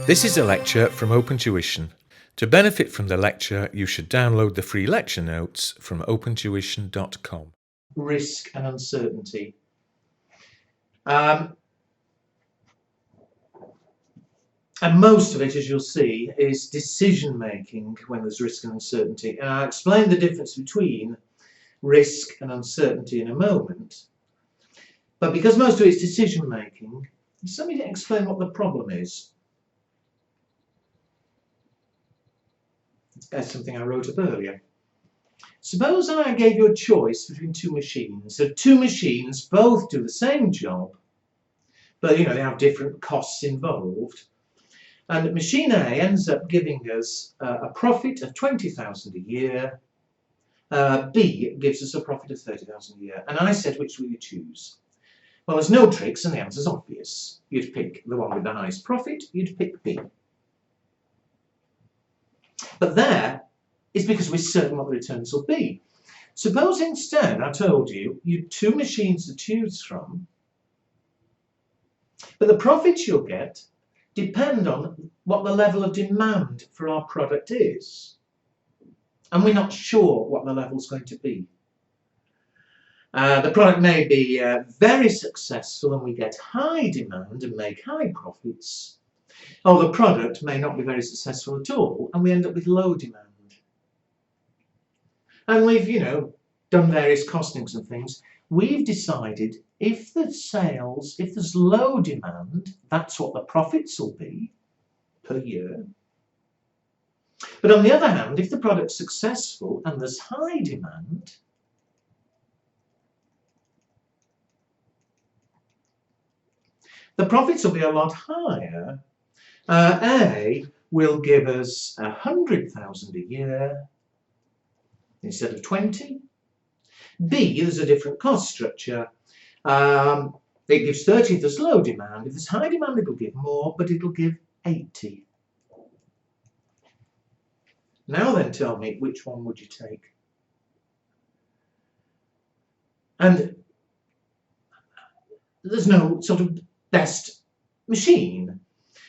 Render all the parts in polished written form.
This is a lecture from Open Tuition. To benefit from the lecture, you should download the free lecture notes from opentuition.com. Risk and uncertainty. And most of it, as you'll see, is decision making when there's risk and uncertainty. And I'll explain the difference between risk and uncertainty in a moment. But because most of it is decision making, let me explain what the problem is. That's something I wrote up earlier. Suppose I gave you a choice between two machines. So two machines both do the same job, but they have different costs involved. And machine A ends up giving us a profit of 20,000 a year. B gives us a profit of 30,000 a year. And I said, which will you choose? Well, there's no tricks and the answer's obvious. You'd pick the one with the highest profit, you'd pick B. But there is because we're certain what the returns will be. Suppose instead I told you you'd two machines to choose from, but the profits you'll get depend on what the level of demand for our product is. And we're not sure what the level's going to be. The product may be very successful and we get high demand and make high profits. Or the product may not be very successful at all and we end up with low demand. And we've, done various costings and things. We've decided if there's low demand, that's what the profits will be per year. But on the other hand, if the product's successful and there's high demand, the profits will be a lot higher. A will give us 100,000 a year instead of 20. B, there's a different cost structure. It gives 30 if there's low demand. If there's high demand, it'll give more, but it'll give 80. Now then, tell me, which one would you take? And there's no sort of best machine.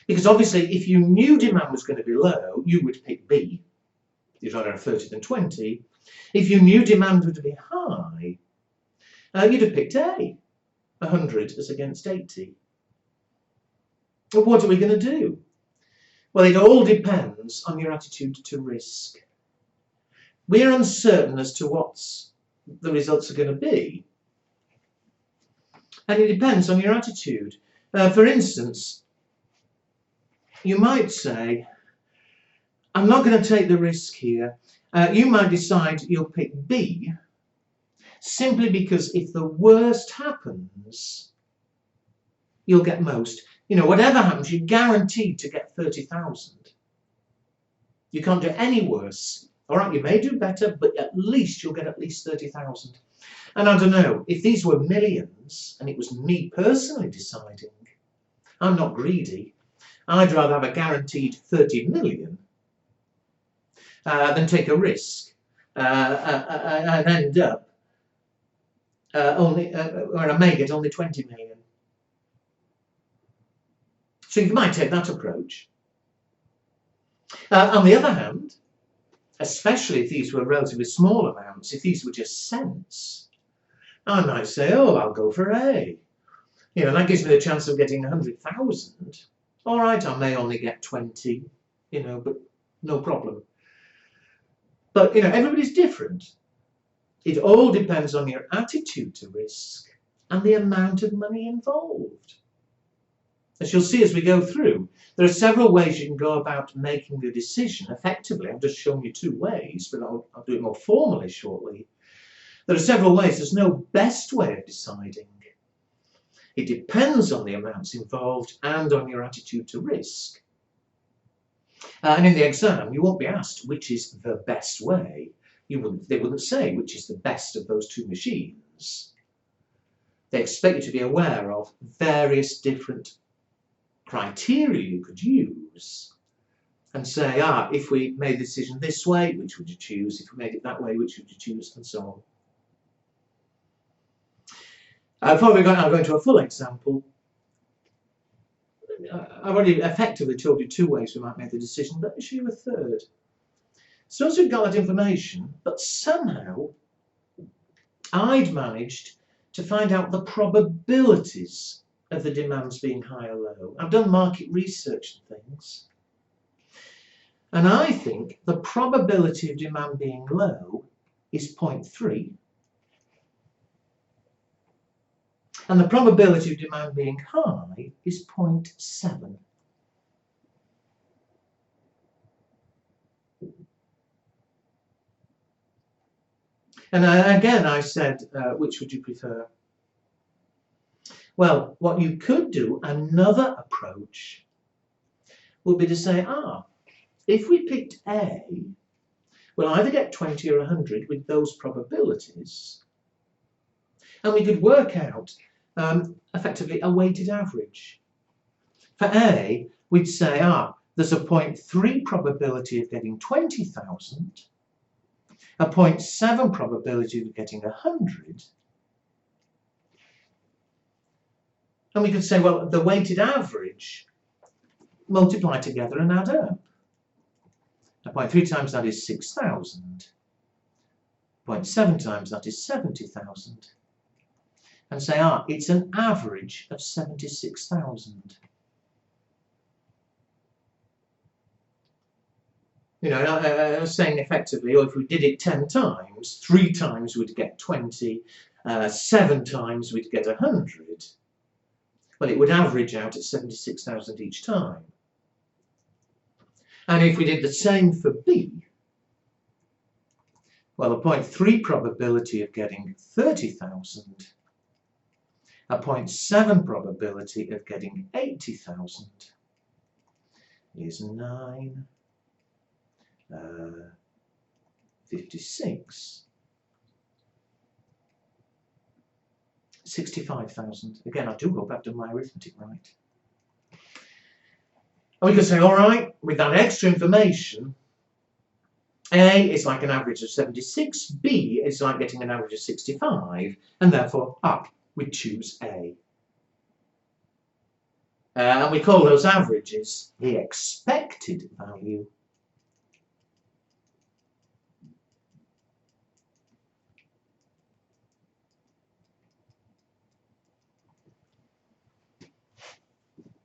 Because obviously, if you knew demand was going to be low, you would pick B. You'd rather have 30 than 20. If you knew demand would be high, you'd have picked A. 100 as against 80. But what are we going to do? Well, it all depends on your attitude to risk. We're uncertain as to what the results are going to be. And it depends on your attitude. For instance, you might say, I'm not going to take the risk here. You might decide you'll pick B simply because if the worst happens, you'll get most. Whatever happens, you're guaranteed to get 30,000. You can't do any worse. All right, you may do better, but at least you'll get at least 30,000. And I don't know, if these were millions and it was me personally deciding, I'm not greedy. I'd rather have a guaranteed 30 million than take a risk and end up where I may get only 20 million. So you might take that approach. On the other hand, especially if these were relatively small amounts, if these were just cents, I might say, I'll go for A. That gives me the chance of getting 100,000. All right, I may only get 20, but no problem. But, everybody's different. It all depends on your attitude to risk and the amount of money involved. As you'll see as we go through, there are several ways you can go about making the decision effectively. I've just shown you two ways, but I'll do it more formally shortly. There are several ways. There's no best way of deciding. It depends on the amounts involved and on your attitude to risk. And in the exam, you won't be asked which is the best way. They wouldn't say which is the best of those two machines. They expect you to be aware of various different criteria you could use and say, if we made the decision this way, which would you choose? If we made it that way, which would you choose? And so on. Before we go into a full example, I've already effectively told you 2 ways we might make the decision. Let me show you a third. So as we've got that information, but somehow I'd managed to find out the probabilities of the demands being high or low. I've done market research and things. And I think the probability of demand being low is 0.3. And the probability of demand being high is 0.7. And again, I said, which would you prefer? Well, what you could do, another approach, would be to say, if we picked A, we'll either get 20 or 100 with those probabilities. And we could work out, effectively, a weighted average. For A, we'd say, there's a 0.3 probability of getting 20,000, a 0.7 probability of getting 100. And we could say, well, the weighted average, multiply together and add up. 0.3 times that is 6,000. 0.7 times that is 70,000. And say, it's an average of 76,000. You know, I was saying effectively, or if we did it 10 times, 3 times we'd get 20, 7 times we'd get 100. Well, it would average out at 76,000 each time. And if we did the same for B, well, a 0.3 probability of getting 30,000, a 0.7 probability of getting 80,000 is 9, 56, 65,000. Again, I do hope I've done my arithmetic right. And we could say, all right, with that extra information, A is like an average of 76, B is like getting an average of 65, and therefore, we choose A. And we call those averages the expected value.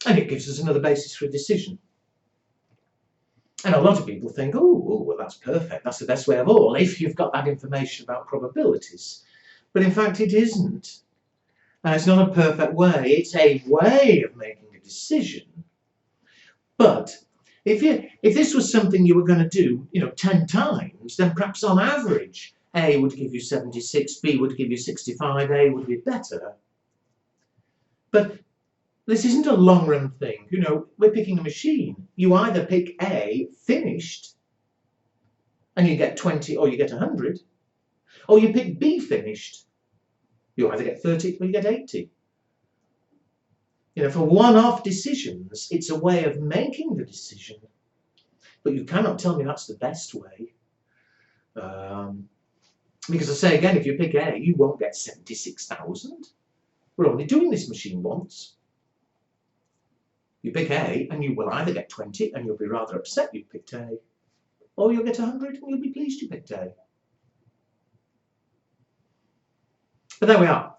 And it gives us another basis for a decision. And a lot of people think, well, that's perfect. That's the best way of all, if you've got that information about probabilities. But in fact, it isn't. It's not a perfect way. It's a way of making a decision. But if this was something you were going to do, 10 times, then perhaps on average, A would give you 76, B would give you 65, A would be better. But this isn't a long-run thing. We're picking a machine. You either pick A finished, and you get 20 or you get 100, or you pick B finished. You either get 30 or you get 80. For one-off decisions, it's a way of making the decision, but you cannot tell me that's the best way. Because I say again, if you pick A, you won't get 76,000. We're only doing this machine once. You pick A, and you will either get 20, and you'll be rather upset you picked A, or you'll get 100, and you'll be pleased you picked A. But there we are.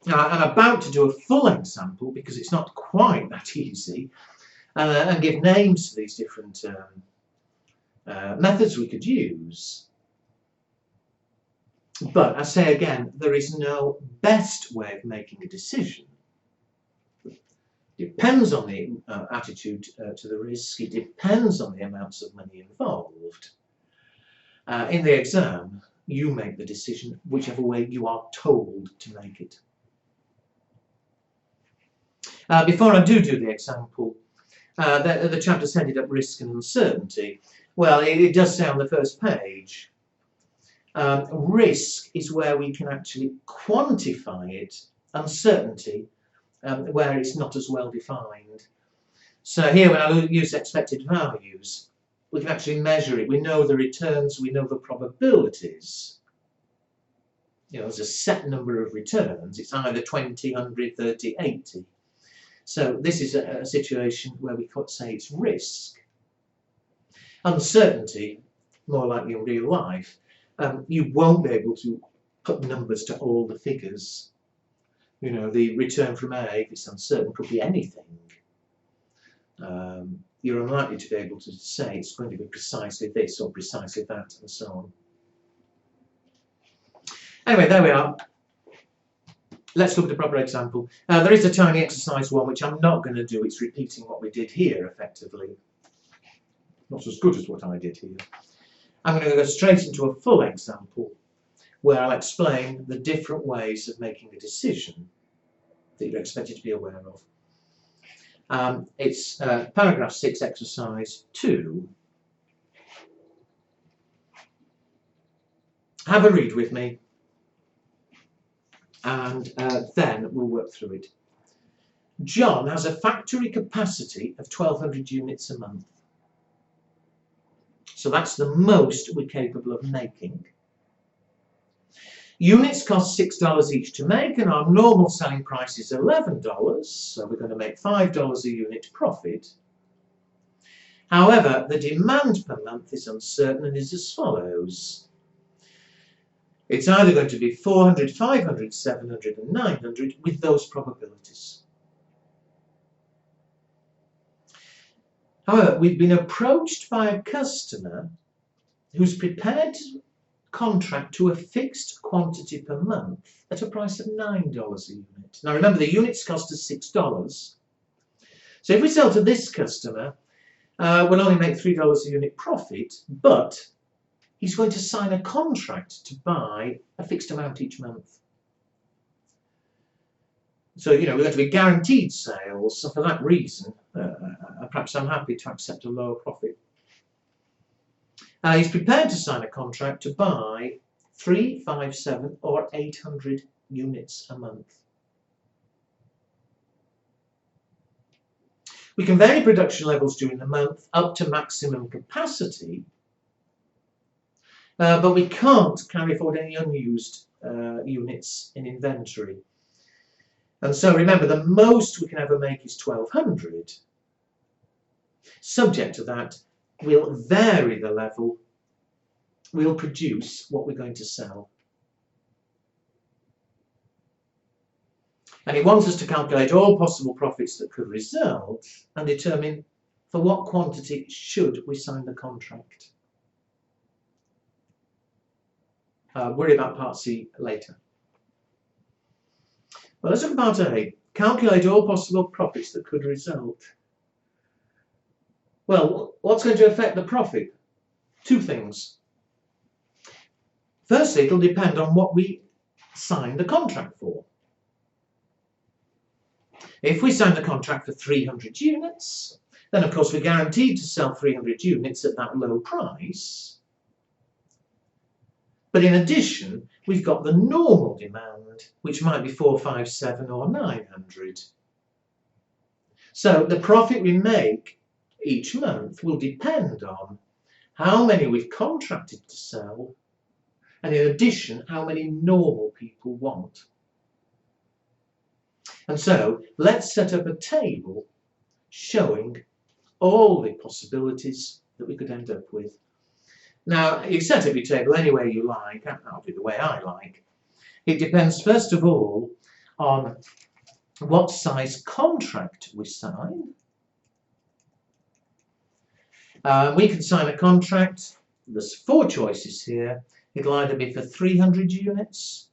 Now, I'm about to do a full example, because it's not quite that easy, and give names to these different methods we could use. But I say again, there is no best way of making a decision. It depends on the attitude to the risk. It depends on the amounts of money involved. In the exam, you make the decision whichever way you are told to make it. Before I do the example, the chapter's headed up risk and uncertainty. Well, it does say on the first page, risk is where we can actually quantify it, uncertainty, where it's not as well defined. So here, when I use expected values, we can actually measure it. We know the returns, we know the probabilities. There's a set number of returns. It's either 20, 100, 30, 80. So this is a situation where we could say it's risk. Uncertainty, more likely in real life, you won't be able to put numbers to all the figures. You know, the return from A, if it's uncertain, could be anything. You're unlikely to be able to say it's going to be precisely this or precisely that, and so on. Anyway, there we are. Let's look at a proper example. There is a tiny exercise one, which I'm not going to do. It's repeating what we did here, effectively. Not as good as what I did here. I'm going to go straight into a full example, where I'll explain the different ways of making a decision that you're expected to be aware of. It's paragraph 6, exercise 2. Have a read with me, and then we'll work through it. John has a factory capacity of 1,200 units a month. So that's the most we're capable of making. Units cost $6 each to make, and our normal selling price is $11, so we're going to make $5 a unit profit. However, the demand per month is uncertain and is as follows. It's either going to be 400, 500, 700 and 900 with those probabilities. However, we've been approached by a customer who's prepared to contract to a fixed quantity per month at a price of $9 a unit. Now remember, the units cost us $6. So if we sell to this customer, we'll only make $3 a unit profit, but he's going to sign a contract to buy a fixed amount each month. So, you know, we're going to be guaranteed sales, so for that reason, perhaps I'm happy to accept a lower profit. He's prepared to sign a contract to buy 3, 5, 7 or 800 units a month. We can vary production levels during the month up to maximum capacity, but we can't carry forward any unused units in inventory. And so remember, the most we can ever make is 1,200. Subject to that, we'll vary the level, we'll produce what we're going to sell. And he wants us to calculate all possible profits that could result and determine for what quantity should we sign the contract. Worry about part C later. Well, let's look at part A. Calculate all possible profits that could result. Well, what's going to affect the profit? Two things. Firstly, it'll depend on what we sign the contract for. If we sign the contract for 300 units, then of course we're guaranteed to sell 300 units at that low price. But in addition, we've got the normal demand, which might be 4, 5, 7 or 900. So the profit we make each month will depend on how many we've contracted to sell, and in addition, how many normal people want. And so let's set up a table showing all the possibilities that we could end up with. Now, you set up your table any way you like. I'll do the way I like. It depends, first of all, on what size contract we sign. We can sign a contract. There's 4 choices here. It'll either be for 300 units,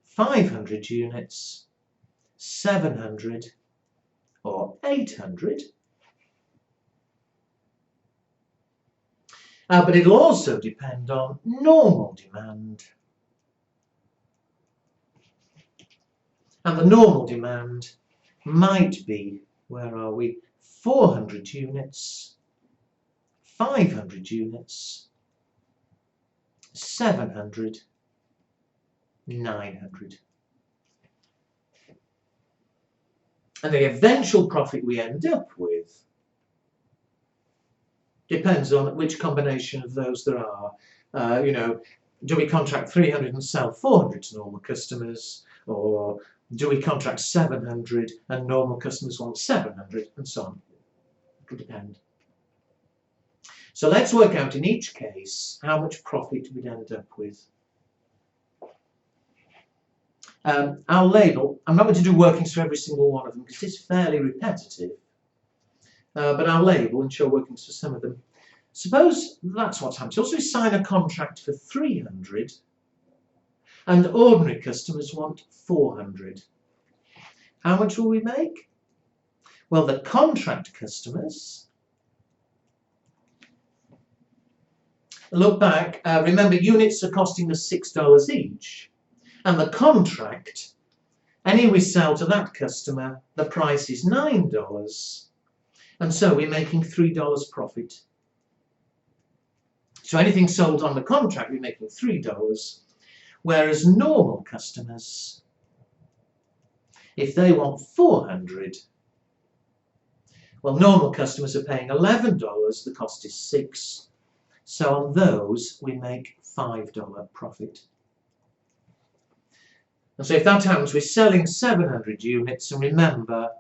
500 units, 700 or 800. But it'll also depend on normal demand. And the normal demand might be, where are we, 400 units, 500 units, 700, 900. And the eventual profit we end up with depends on which combination of those there are. You know, do we contract 300 and sell 400 to normal customers, or Do we contract 700 and normal customers want 700, and so on? It could depend. So let's work out in each case how much profit we'd end up with. I'll label. I'm not going to do workings for every single one of them because it's fairly repetitive. But I'll label and show workings for some of them. Suppose that's what's happened. Also, we sign a contract for 300 and ordinary customers want 400. How much will we make? Well, the contract customers, look back, remember units are costing us $6 each, and the contract, any we sell to that customer, the price is $9, and so we're making $3 profit. So anything sold on the contract, we're making $3, whereas normal customers, if they want 400, well, normal customers are paying $11, the cost is $6, so on those we make $5 profit. And so if that happens, we're selling 700 units, and remember,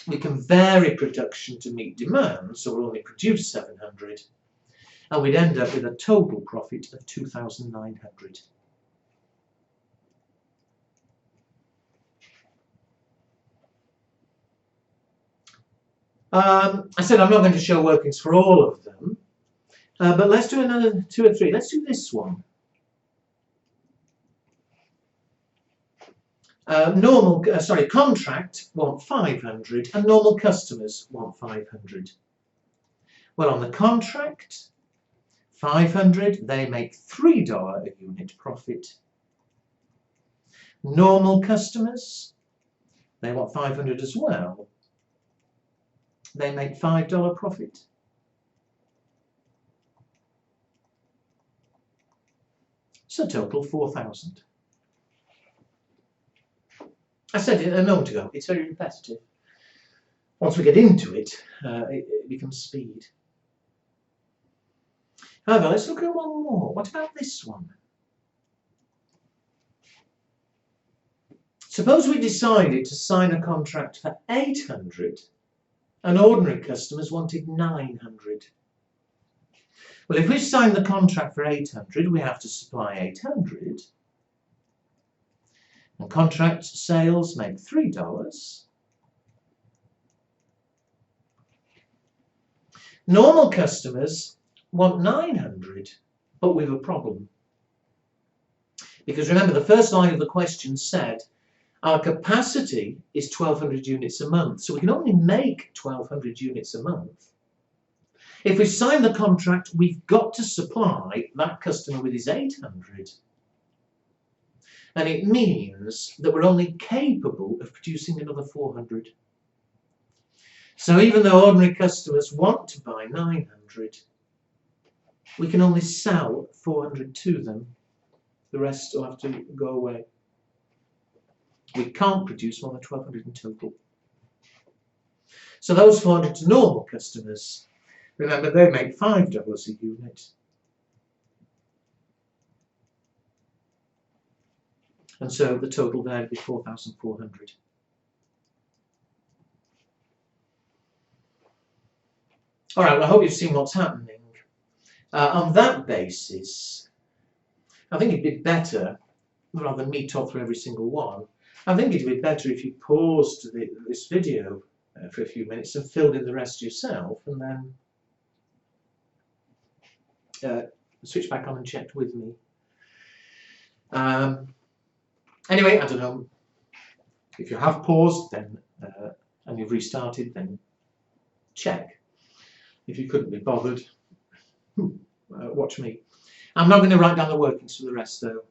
we can vary production to meet demand, so we'll only produce 700, and we'd end up with a total profit of 2,900. I said I'm not going to show workings for all of them, but let's do another 2 or 3. Let's do this one. Contract want 500 and normal customers want 500. Well, on the contract, 500, they make $3 a unit profit. Normal customers, they want 500 as well. They make $5 profit. So total 4,000. I said it a moment ago, it's very repetitive. Once we get into it, it becomes speed. However, let's look at one more. What about this one? Suppose we decided to sign a contract for 800 and ordinary customers wanted 900. Well, if we sign the contract for 800, we have to supply 800. And contract sales make $3. Normal customers want 900, but with a problem. Because remember, the first line of the question said, our capacity is 1,200 units a month, so we can only make 1,200 units a month. If we sign the contract, we've got to supply that customer with his 800. And it means that we're only capable of producing another 400. So even though ordinary customers want to buy 900, we can only sell 400 to them. The rest will have to go away. We can't produce more than 1,200 in total. So those 400 to normal customers, remember, they make $5 a unit. And so the total there would be 4,400. All right, well, I hope you've seen what's happening. On that basis, I think it'd be better, rather than me talk through every single one, I think it'd be better if you paused this video for a few minutes and filled in the rest yourself, and then switch back on and checked with me. Anyway, I don't know. If you have paused, then and you've restarted, then check. If you couldn't be bothered, watch me. I'm not going to write down the workings for the rest, though.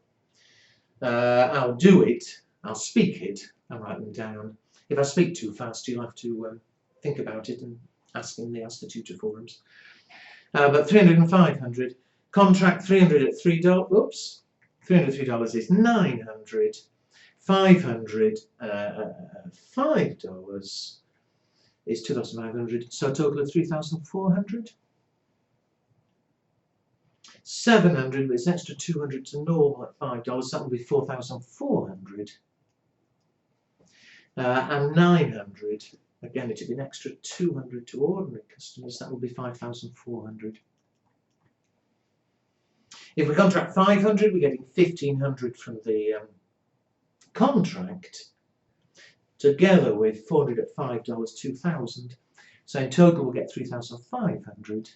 I'll do it. I'll speak it and write them down. If I speak too fast, you'll have to think about it and ask in the Ask the Tutor forums. But 300 and 500. Contract 300 at $3. Whoops. $303 is 900. 500 $5 is 2,500. So a total of 3,400. 700 with extra 200 to normal at $5. That will be 4,400. and 900. Again, it would be an extra 200 to ordinary customers. That would be 5,400. If we contract 500, we're getting 1,500 from the contract, together with 400 at $5, 2,000. So in total, we'll get 3,500.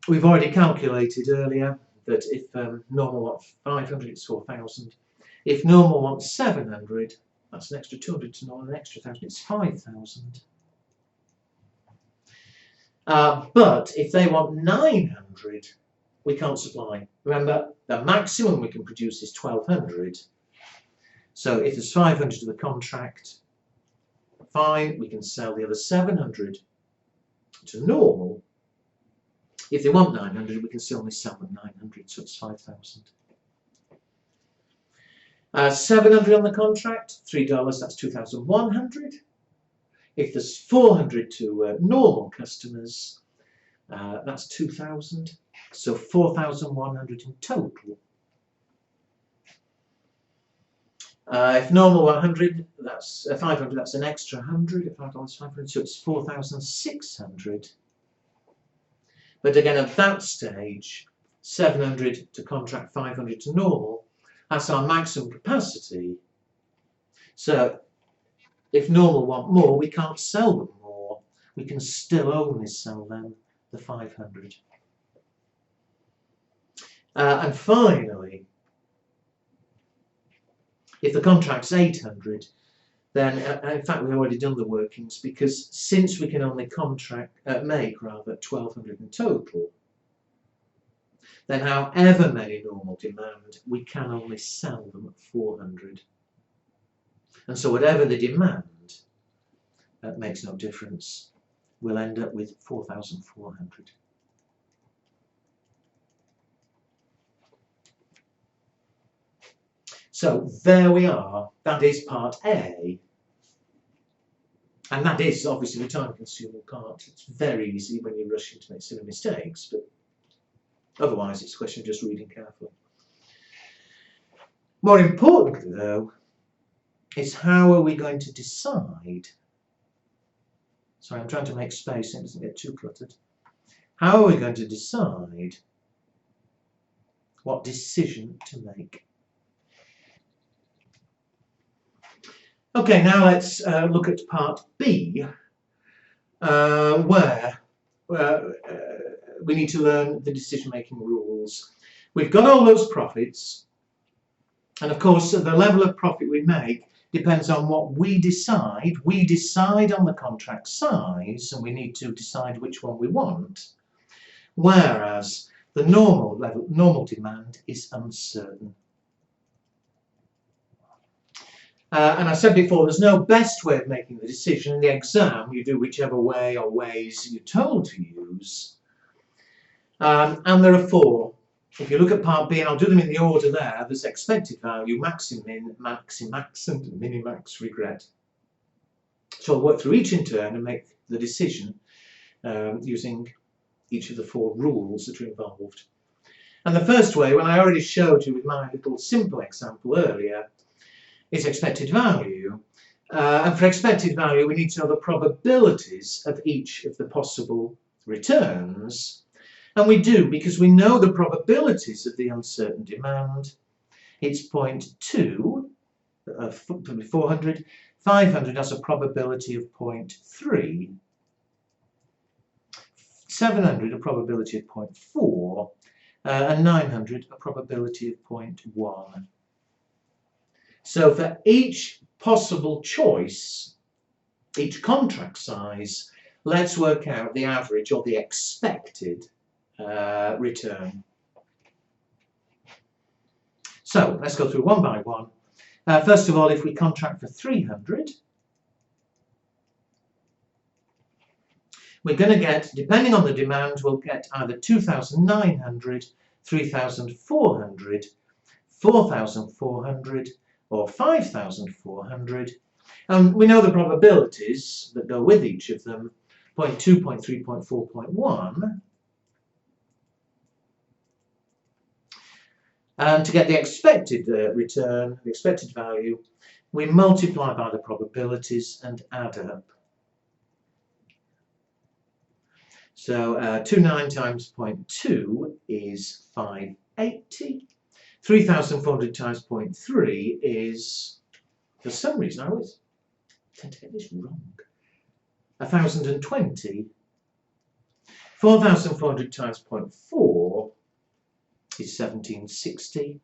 We've already calculated earlier that if normal wants 500, it's 4,000. If normal wants 700, that's an extra 200 to normal, an extra 1,000, it's 5,000. But if they want 900, we can't supply. Remember, the maximum we can produce is 1,200. So if there's 500 to the contract, fine, we can sell the other 700 to normal. If they want 900, we can still only sell them 900, so it's 5,000. 700 on the contract, $3, that's 2,100. If there's 400 to normal customers, that's 2,000, so 4,100 in total. If normal 100, that's 500, that's an extra 100. If $5, 500, so it's 4,600. But again, at that stage, 700 to contract, 500 to normal, that's our maximum capacity. So if normal want more, we can't sell them more. We can still only sell them the 500. And finally, if the contract's 800, then in fact we've already done the workings, because since we can only make 1,200 in total, then however many normal demand, we can only sell them at 400. And so whatever the demand, makes no difference. We'll end up with 4,400. So there we are. That is part A. And that is obviously the time-consuming part. It's very easy when you're rushing to make silly mistakes, but otherwise it's a question of just reading carefully. More importantly, though, is how are we going to decide? Sorry, I'm trying to make space so it doesn't get too cluttered. How are we going to decide what decision to make? Okay, now let's look at part B, where we need to learn the decision-making rules. We've got all those profits, and of course the level of profit we make depends on what we decide. We decide on the contract size, and we need to decide which one we want, whereas the normal demand is uncertain. And I said before, there's no best way of making the decision. In the exam, you do whichever way or ways you're told to use. And there are four. If you look at part B, and I'll do them in the order there, there's expected value, Maximin, Maximax, and Minimax Regret. So I'll work through each in turn and make the decision using each of the four rules that are involved. And the first way, when I already showed you with my little simple example earlier, is expected value. And for expected value, we need to know the probabilities of each of the possible returns. And we do, because we know the probabilities of the uncertain demand. It's 0.2, 400, 500 has a probability of 0.3, 700 a probability of 0.4, and 900 a probability of 0.1. So for each possible choice, each contract size, let's work out the average or the expected return. So let's go through one by one. First of all, if we contract for 300, we're going to get, depending on the demand, we'll get either 2,900, 3,400, 4,400, or 5,400. And we know the probabilities that go with each of them, 0.2, 0.3, 0.4, 0.1. And to get the expected return, the expected value, we multiply by the probabilities and add up. So 29 times 0.2 is 580. 3,400 times 0.3 is, for some reason I always tend to get this wrong, 1,020. 4,400 times 0.4 is 1,760.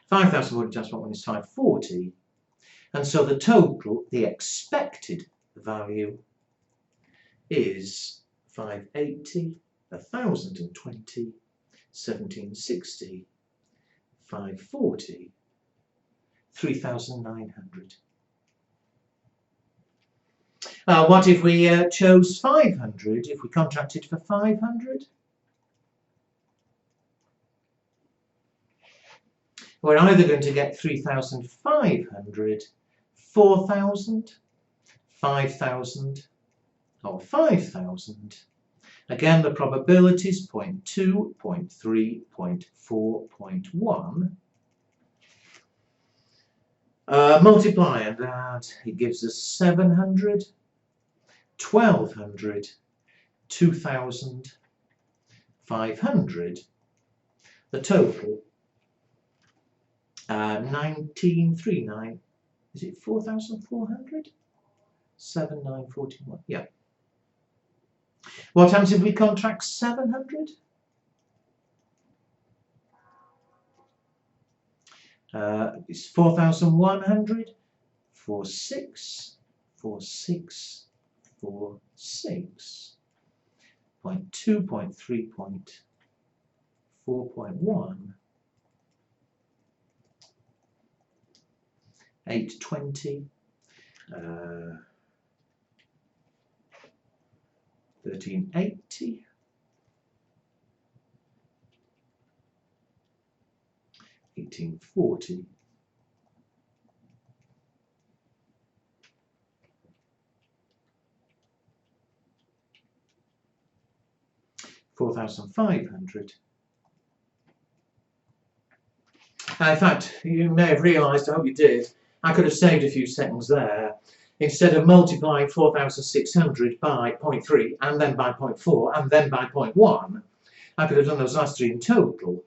5,400 times 0.1 is 540. And so the total, the expected value, is 580, 1,020, 1,760, 540, 3,900. What if we chose 500, if we contracted for 500? We're either going to get 3,500, 4,000, 5,000, or 5,000. Again, the probabilities 0.2, 0.3, 0.4, 0.1. Multiply and add, it gives us 700, 1,200, 2,000, 500. The total, 1939. Is it 4,400? 7,941. Yeah. What happens if we contract 700? It's 4,100, 46, 46, 46, 0.2, 0.3, 0.4, 820, 1380, 1840, 4,500. In fact, you may have realised, I hope you did, I could have saved a few seconds there. Instead of multiplying 4,600 by 0.3 and then by 0.4 and then by 0.1, I could have done those last three in total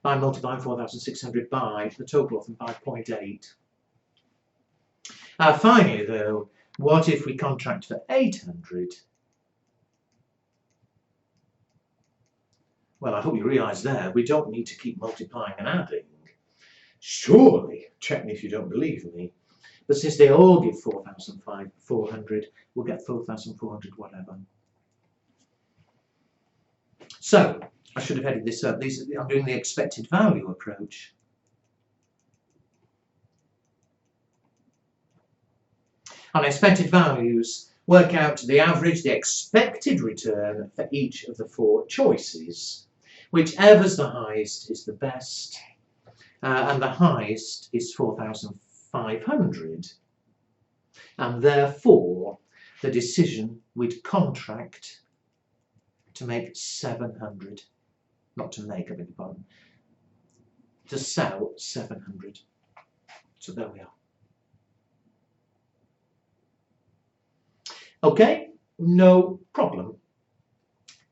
by multiplying 4,600 by the total of them by 0.8. Finally though, what if we contract for 800? Well, I hope you realise there, we don't need to keep multiplying and adding. Surely, check me if you don't believe me, but since they all give 4,400, we'll get 4,400 whatever. So, I should have headed this up. I'm doing the expected value approach. On expected values, work out the average, the expected return for each of the four choices. Whichever's the highest is the best, and the highest is 4,500. And therefore, the decision we'd contract to make 700, not to make, I beg your pardon, to sell 700. So there we are. Okay, no problem.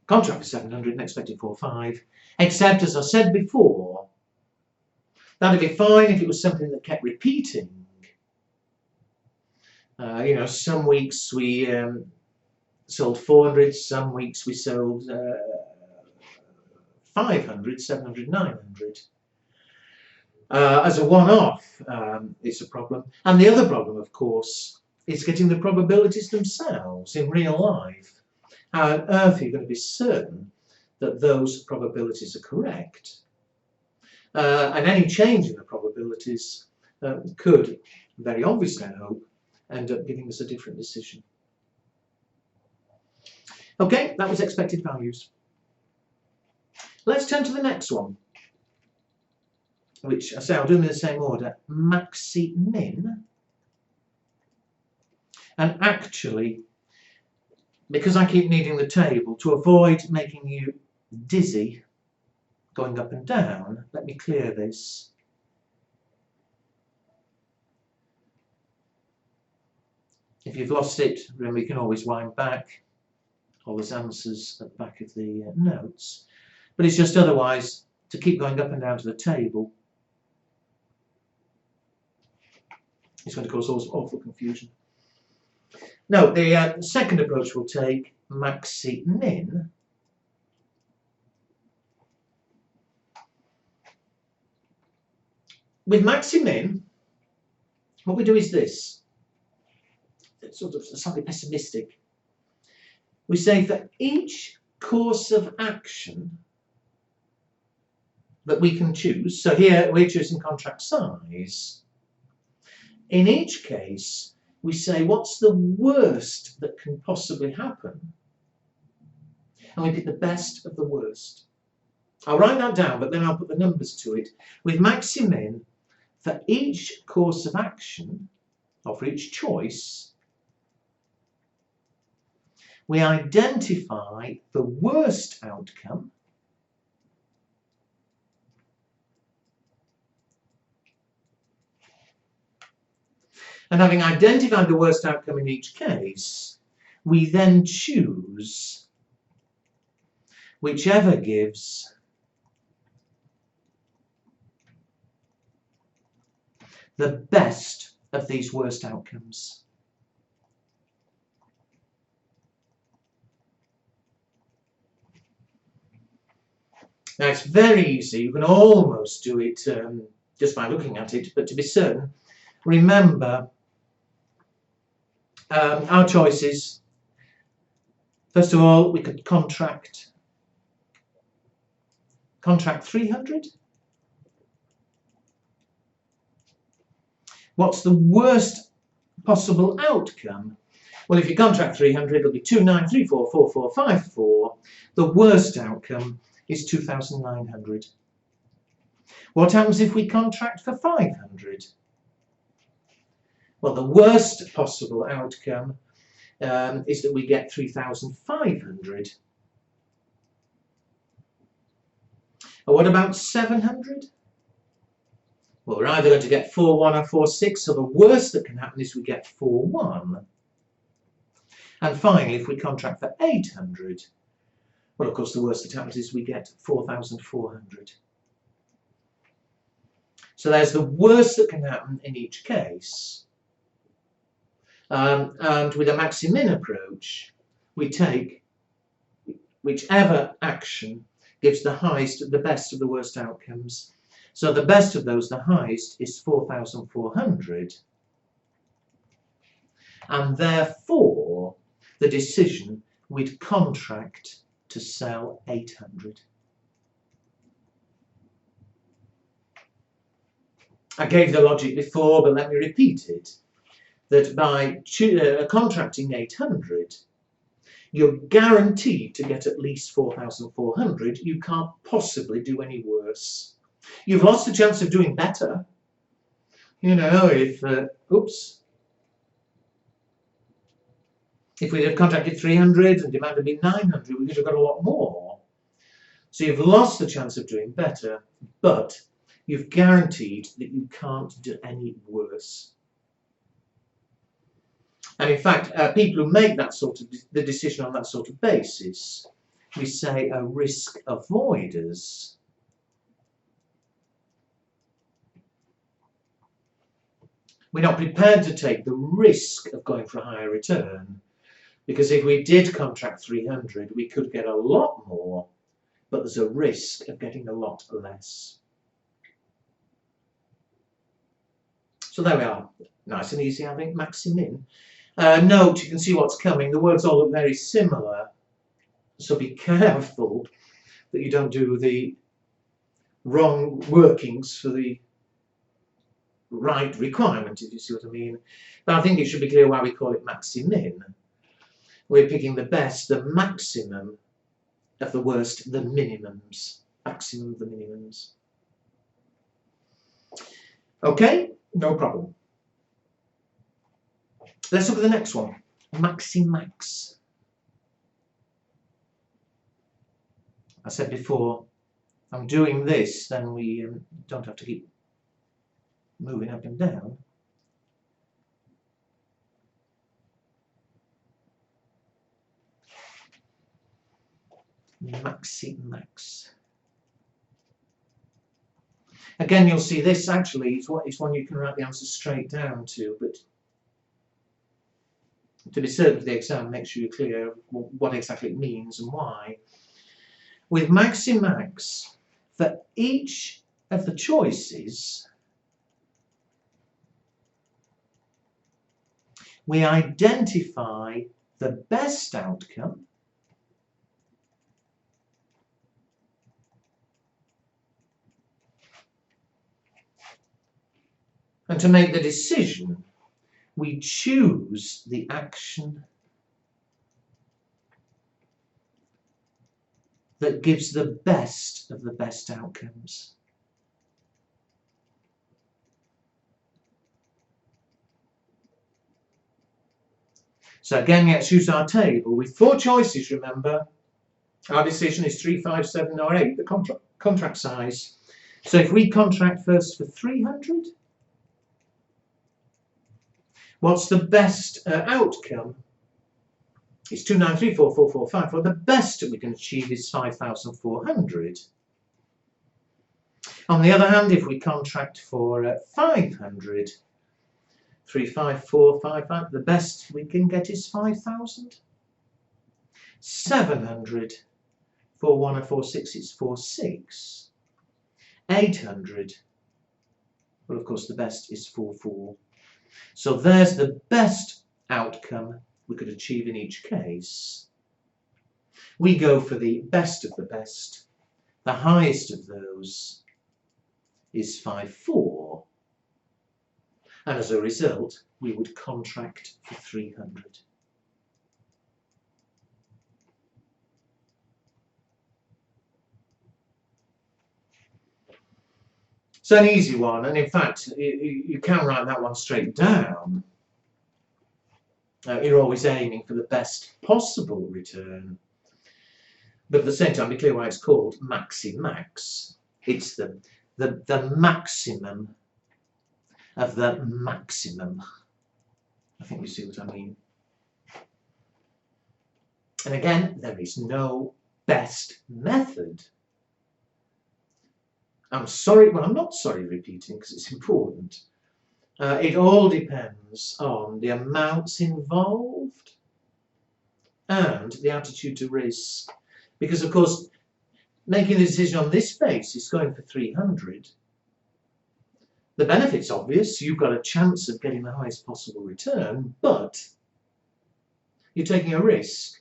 Contract for 700 and expected 4,500, except as I said before, that'd be fine if it was something that kept repeating. You know, some weeks we sold 400, some weeks we sold 500, 700, 900. As a one-off, it's a problem. And the other problem, of course, is getting the probabilities themselves in real life. How on earth are you going to be certain that those probabilities are correct? And any change in the probabilities could, very obviously I hope, end up giving us a different decision. Okay, that was expected values. Let's turn to the next one, which I say I'll do them in the same order. Maximin. And actually, because I keep needing the table, to avoid making you dizzy, going up and down. Let me clear this. If you've lost it, remember you can always wind back. All those answers at the back of the notes. But it's just otherwise to keep going up and down to the table. It's going to cause awful confusion. Now, the second approach we'll take, Maximin. With Maximin, what we do is this. It's sort of slightly pessimistic. We say for each course of action that we can choose, so here we're choosing contract size, in each case we say what's the worst that can possibly happen, and we pick the best of the worst. I'll write that down, but then I'll put the numbers to it. With Maximin, for each course of action, or for each choice, we identify the worst outcome and having identified the worst outcome in each case, we then choose whichever gives the best of these worst outcomes. Now it's very easy, you can almost do it just by looking at it, but to be certain, remember our choices. First of all, we could contract 300. What's the worst possible outcome? Well, if you contract 300, it'll be 29344454. The worst outcome is 2,900. What happens if we contract for 500? Well, the worst possible outcome is that we get 3,500. And what about 700? Well, we're either going to get 4,1 or 4,6, so the worst that can happen is we get 4,1. And finally, if we contract for 800, well, of course, the worst that happens is we get 4,400. So there's the worst that can happen in each case. And with a Maximin approach, we take whichever action gives the highest, the best of the worst outcomes. So the best of those, the highest, is 4,400. And therefore, the decision we'd contract to sell 800. I gave the logic before, but let me repeat it. That by contracting 800, you're guaranteed to get at least 4,400. You can't possibly do any worse. You've lost the chance of doing better. You know, if we'd have contracted 300 and demand had been 900, we could have got a lot more. So you've lost the chance of doing better, but you've guaranteed that you can't do any worse. And in fact, people who make that sort of the decision on that sort of basis, we say are risk avoiders. We're not prepared to take the risk of going for a higher return, because if we did contract 300, we could get a lot more, but there's a risk of getting a lot less. So there we are. Nice and easy, I think. Maximin. Note, you can see what's coming. The words all look very similar, so be careful that you don't do the wrong workings for the right requirement, if you see what I mean. But I think it should be clear why we call it Maximin. We're picking the best, the maximum of the worst, the minimums. Maximum of the minimums. Okay, no problem. Let's look at the next one. Maximax. I said before, I'm doing this, then we don't have to keep moving up and down. Maximax. Again, you'll see this actually it's one you can write the answer straight down to, but to be certain for the exam, make sure you're clear what exactly it means and why. With Maximax, for each of the choices, we identify the best outcome and to make the decision, we choose the action that gives the best of the best outcomes. So again, let's use our table. With 4 choices, remember, our decision is 3, 5, 7 or 8, the contract size. So if we contract first for 300, what's the best outcome? It's 29344454. The best that we can achieve is 5,400. On the other hand, if we contract for 500, 35455, the best we can get is 5,000. 700, 41 and 46 is 46. 800, well, of course, the best is 44. So there's the best outcome we could achieve in each case. We go for the best of the best. The highest of those is 54. And as a result, we would contract for 300. So an easy one, and in fact, you can write that one straight down. You're always aiming for the best possible return, but at the same time, be clear why it's called Maximax. It's the maximum of the maximum. I think you see what I mean. And again, there is no best method. I'm sorry, well, I'm not sorry repeating because it's important. It all depends on the amounts involved and the attitude to risk. Because, of course, making the decision on this basis, going for 300, the benefit's obvious. You've got a chance of getting the highest possible return, but you're taking a risk.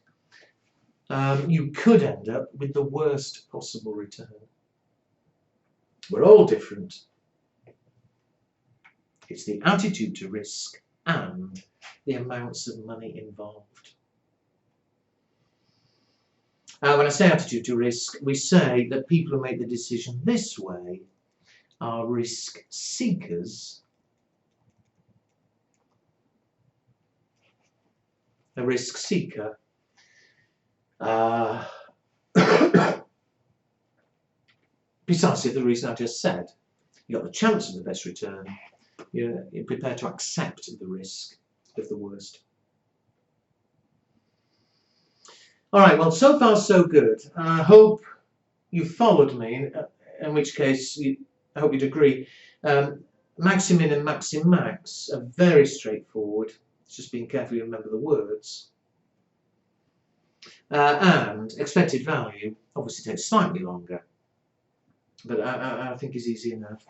You could end up with the worst possible return. We're all different. It's the attitude to risk and the amounts of money involved. When I say attitude to risk, we say that people who make the decision this way are risk seekers. A risk seeker precisely the reason I just said. You've got the chance of the best return. You're prepared to accept the risk of the worst. All right, well, so far so good. I hope you followed me, in which case I hope you'd agree. Maximin and Maximax are very straightforward. It's just being careful you remember the words. And expected value obviously takes slightly longer, but I think is easy enough.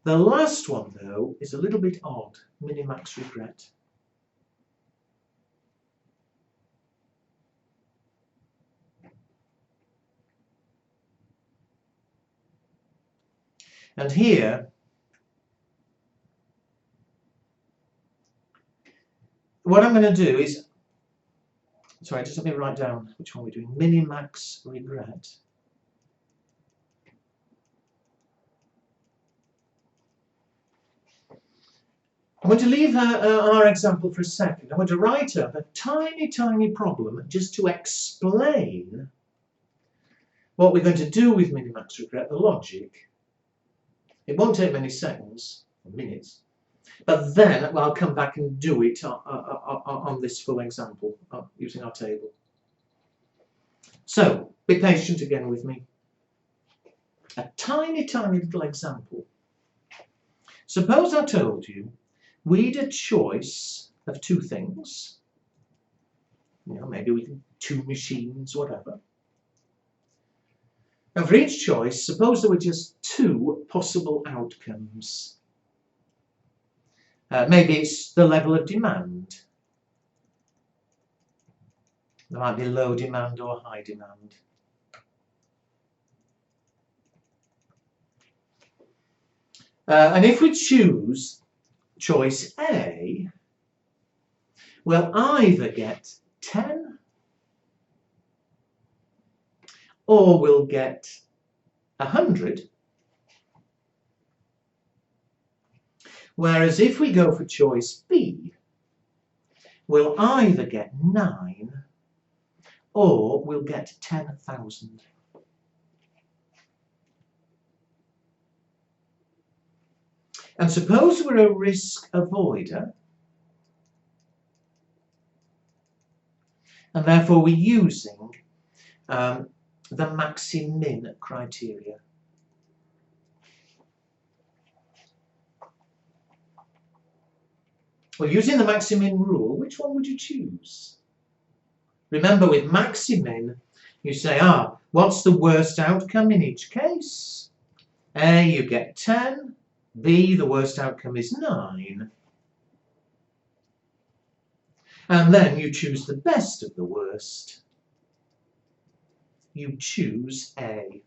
The last one, though, is a little bit odd. Minimax Regret. And here, what I'm going to do is, sorry, just let me write down which one we're doing. Minimax Regret. I'm going to leave our example for a second. I'm going to write up a tiny, tiny problem just to explain what we're going to do with Minimax Regret, the logic, it won't take many seconds or minutes, but then I'll come back and do it on this full example using our table. So, be patient again with me. A tiny, tiny little example. Suppose I told you we'd a choice of two things. Maybe we can two machines, whatever. And for each choice, suppose there were just two possible outcomes. Maybe it's the level of demand. There might be low demand or high demand. And if we choose choice A, we'll either get 10 or we'll get 100. Whereas if we go for choice B, we'll either get 9 or we'll get 10,000. And suppose we're a risk avoider, and therefore we're using the Maximun criteria. Well, using the Maximun rule, which one would you choose? Remember, with Maximun, you say, what's the worst outcome in each case? A, you get 10. B, the worst outcome is 9. And then you choose the best of the worst. You choose A.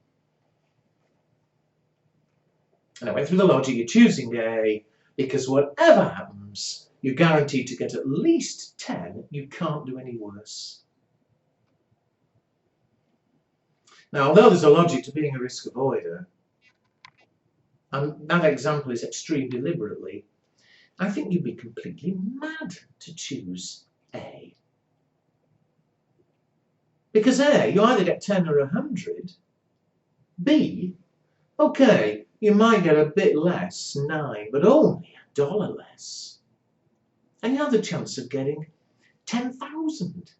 And I went through the logic, you're choosing A because whatever happens, you're guaranteed to get at least 10. You can't do any worse. Now, although there's a logic to being a risk avoider, and that example is extreme deliberately, I think you'd be completely mad to choose A. Because A, you either get 10 or 100. B, okay, you might get a bit less, 9, but only $1 less. And you have the chance of getting 10,000.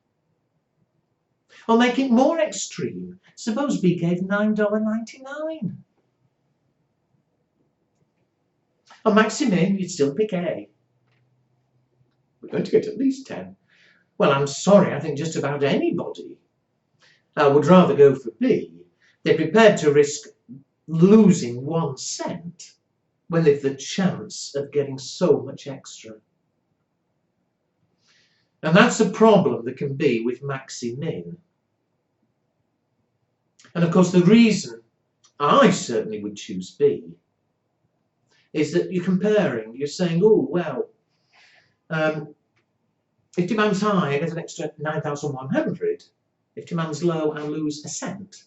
Or make it more extreme. Suppose B gave $9.99. On Maximun, you'd still pick A. We're going to get at least 10. Well, I'm sorry, I think just about anybody would rather go for B. They're prepared to risk losing 1 cent when they've the chance of getting so much extra. And that's a problem that can be with Maximun. And of course, the reason I certainly would choose B is that you're comparing, you're saying, oh, well, if demand's high, I get an extra 9,100. If demand's low, I'll lose 1 cent.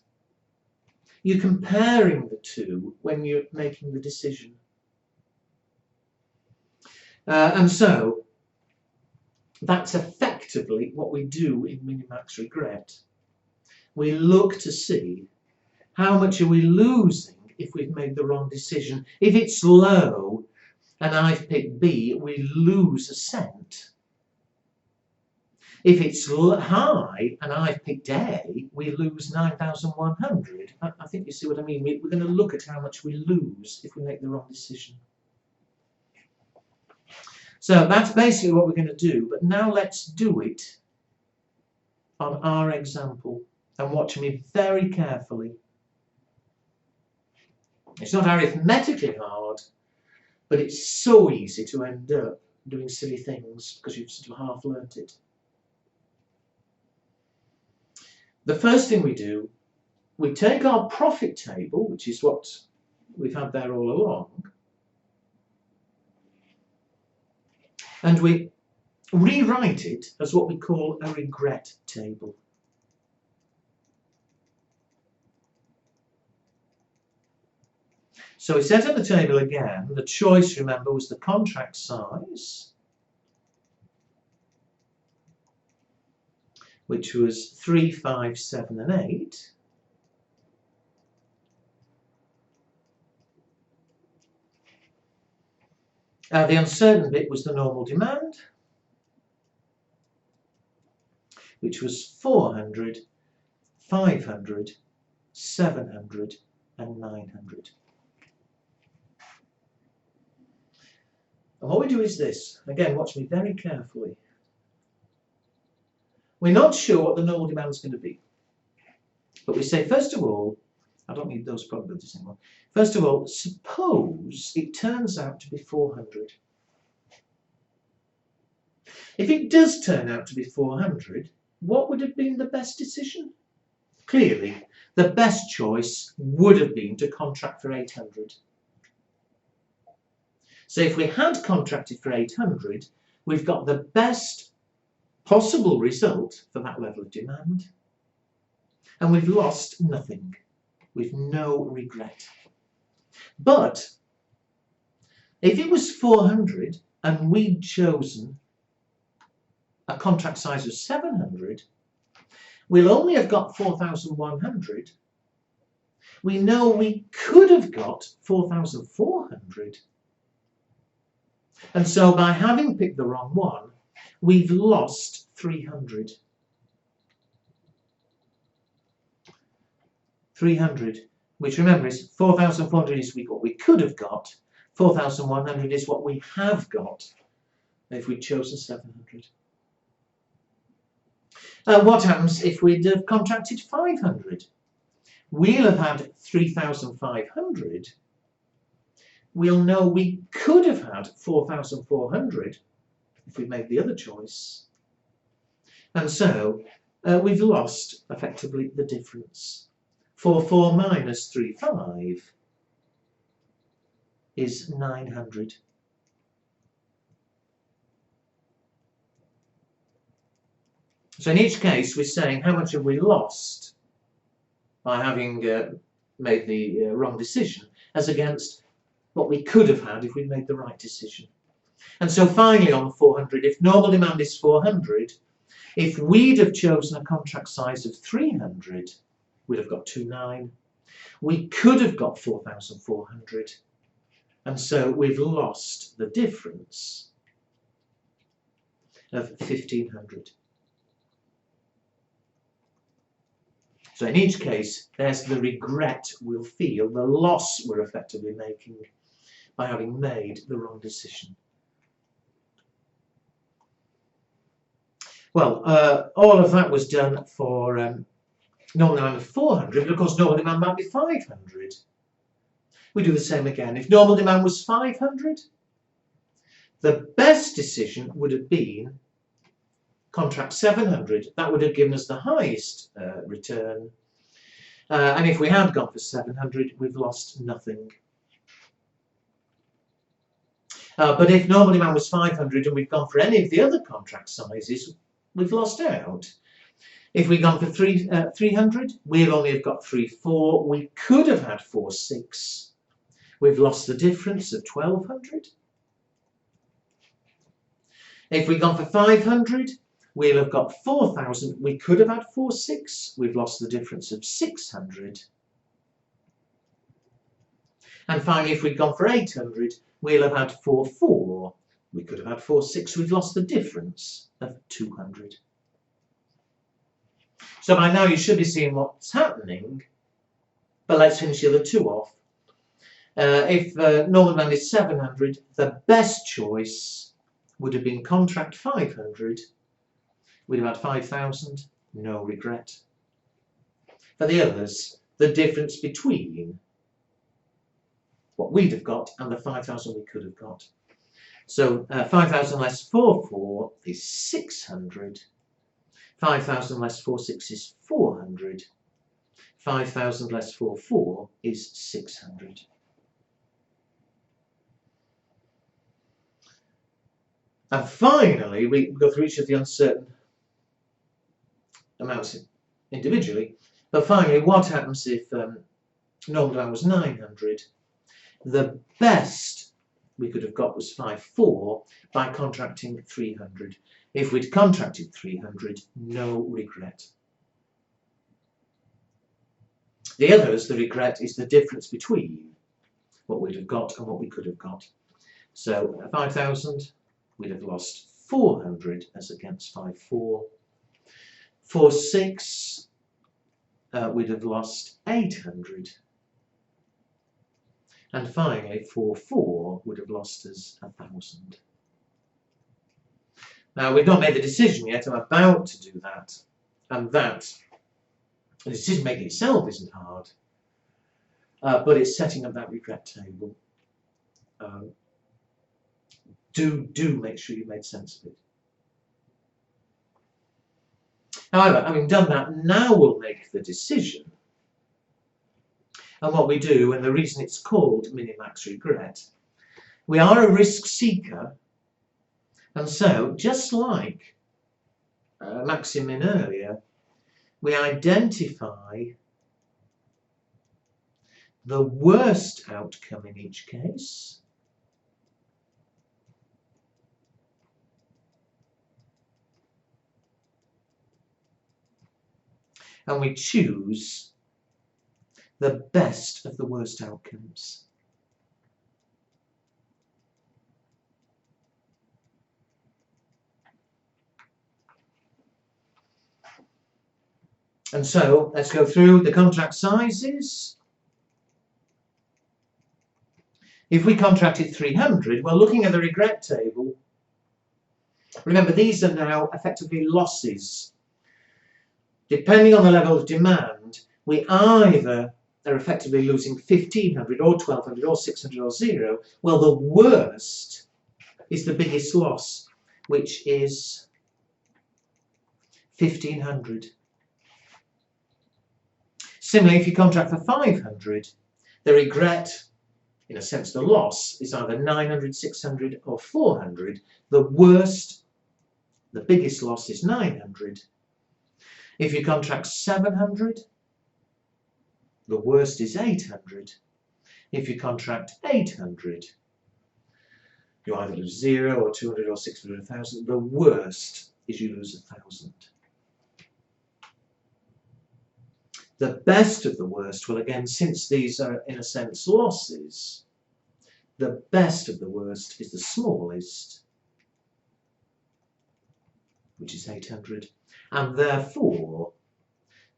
You're comparing the two when you're making the decision. And so, that's effectively what we do in Minimax Regret. We look to see how much are we losing if we've made the wrong decision. If it's low and I've picked B, we lose 1 cent. If it's high and I've picked A, we lose 9,100. I think you see what I mean. We're going to look at how much we lose if we make the wrong decision. So that's basically what we're going to do. But now let's do it on our example. And watch me very carefully. It's not arithmetically hard, but it's so easy to end up doing silly things because you've sort of half learnt it. The first thing we do, we take our profit table, which is what we've had there all along, and we rewrite it as what we call a regret table. So we set up the table again. The choice, remember, was the contract size, which was 3, 5, 7 and 8. The uncertain bit was the normal demand, which was 400, 500, 700 and 900. And what we do is this. Again, watch me very carefully. We're not sure what the normal demand is going to be. But we say, first of all, I don't need those probabilities anymore. First of all, suppose it turns out to be 400. If it does turn out to be 400, what would have been the best decision? Clearly, the best choice would have been to contract for 800. So if we had contracted for 800, we've got the best possible result for that level of demand. And we've lost nothing. We've no regret. But if it was 400 and we'd chosen a contract size of 700, we'll only have got 4,100. We know we could have got 4,400. And so by having picked the wrong one, we've lost 300. 300, which remember is 4,400 is what we could have got, 4,100 is what we have got if we'd chosen 700. What happens if we'd have contracted 500? We'll have had 3,500. We'll know we could have had 4,400 if we'd made the other choice. And so we've lost effectively the difference. 4 minus 3,5 is 900. So in each case, we're saying how much have we lost by having made the wrong decision as against what we could have had if we'd made the right decision. And so finally on 400, if normal demand is 400, if we'd have chosen a contract size of 300, we'd have got 2,900. We could have got 4,400. And so we've lost the difference of 1,500. So in each case, there's the regret we'll feel, the loss we're effectively making by having made the wrong decision. Well, all of that was done for normal demand of 400, but of course normal demand might be 500. We do the same again. If normal demand was 500, the best decision would have been contract 700. That would have given us the highest return. And if we had gone for 700, we've lost nothing. But if normal demand was 500 and we've gone for any of the other contract sizes, we've lost out. If we'd gone for 300, we'll only have got 3,400. We could have had 4,600. We've lost the difference of 1,200. If we'd gone for 500, we'll have got 4,000. We could have had 4,600. We've lost the difference of 600. And finally, if we'd gone for 800, we'll have had 4,400. We could have had 4,600. We've lost the difference of 200. So by now you should be seeing what's happening, but let's finish the other two off. If normal demand is 700, the best choice would have been contract 500. We'd have had 5,000, no regret. For the others, the difference between what we'd have got and the 5,000 we could have got. So 5,000 less 4,400 is 600. 5,000 less 4,600 is 400. 5,000 less 4,400 is 600. And finally, we go through each of the uncertain amounts individually. But finally, what happens if normal demand was 900? The best we could have got was 5,400 by contracting 300. If we'd contracted 300, no regret. The others, the regret is the difference between what we'd have got and what we could have got. So 5,000, we'd have lost 400 as against 5,4. 4,6, we'd have lost 800. And finally, 4,4 would have lost us 1,000. Now, we've not made the decision yet. I'm about to do that. And that, the decision making itself isn't hard, but it's setting up that regret table. Do make sure you've made sense of it. However, having done that, now we'll make the decision. And what we do, and the reason it's called Minimax Regret, we are a risk seeker, and so just like Maximun earlier, we identify the worst outcome in each case, and we choose the best of the worst outcomes. And so let's go through the contract sizes. If we contracted 300, well, looking at the regret table, remember these are now effectively losses. Depending on the level of demand, we either are effectively losing 1,500 or 1,200 or 600 or 0. Well, the worst is the biggest loss, which is 1,500. Similarly, if you contract for 500, the regret, in a sense the loss, is either 900, 600 or 400. The worst, the biggest loss is 900. If you contract 700, the worst is 800. If you contract 800, you either lose 0 or 200 or 600 or 1,000. The worst is you lose 1,000. The best of the worst, well again, since these are in a sense losses, the best of the worst is the smallest, which is 800, and therefore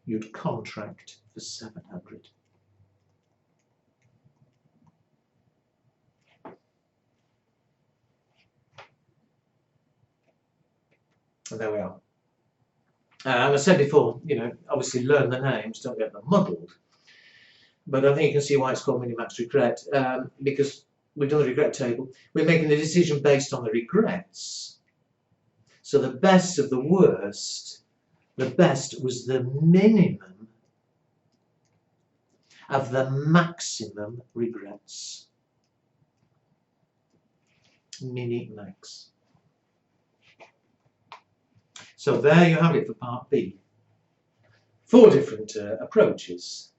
you'd contract for 700. And there we are. And I said before, obviously learn the names, don't get them muddled. But I think you can see why it's called Minimax Regret, because we've done the regret table. We're making the decision based on the regrets. So the best of the worst, the best was the minimum of the maximum regrets. Minimax. So there you have it for part B. 4 different approaches.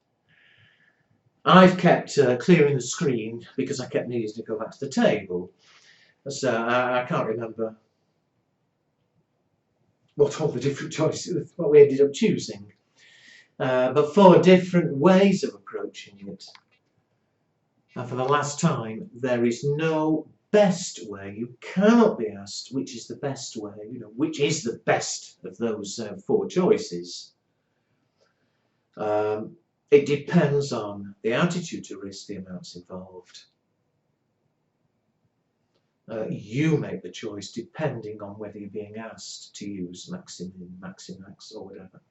I've kept clearing the screen because I kept needing to go back to the table. So I can't remember what all the different choices, what we ended up choosing. But 4 different ways of approaching it. And for the last time, there is no best way. You cannot be asked which is the best way, which is the best of those 4 choices. It depends on the attitude to risk, the amounts involved. You make the choice depending on whether you're being asked to use Maximun, Maximax or whatever.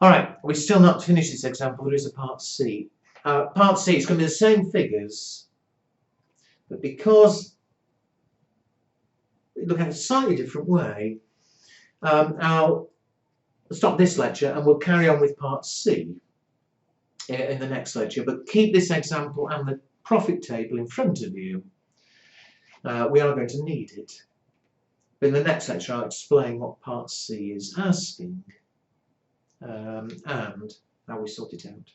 Alright, we're still not finished this example. There is a part C. Part C is going to be the same figures, but because we look at it a slightly different way, I'll stop this lecture and we'll carry on with part C in the next lecture. But keep this example and the profit table in front of you. We are going to need it. But in the next lecture I'll explain what part C is asking and how we sort it out.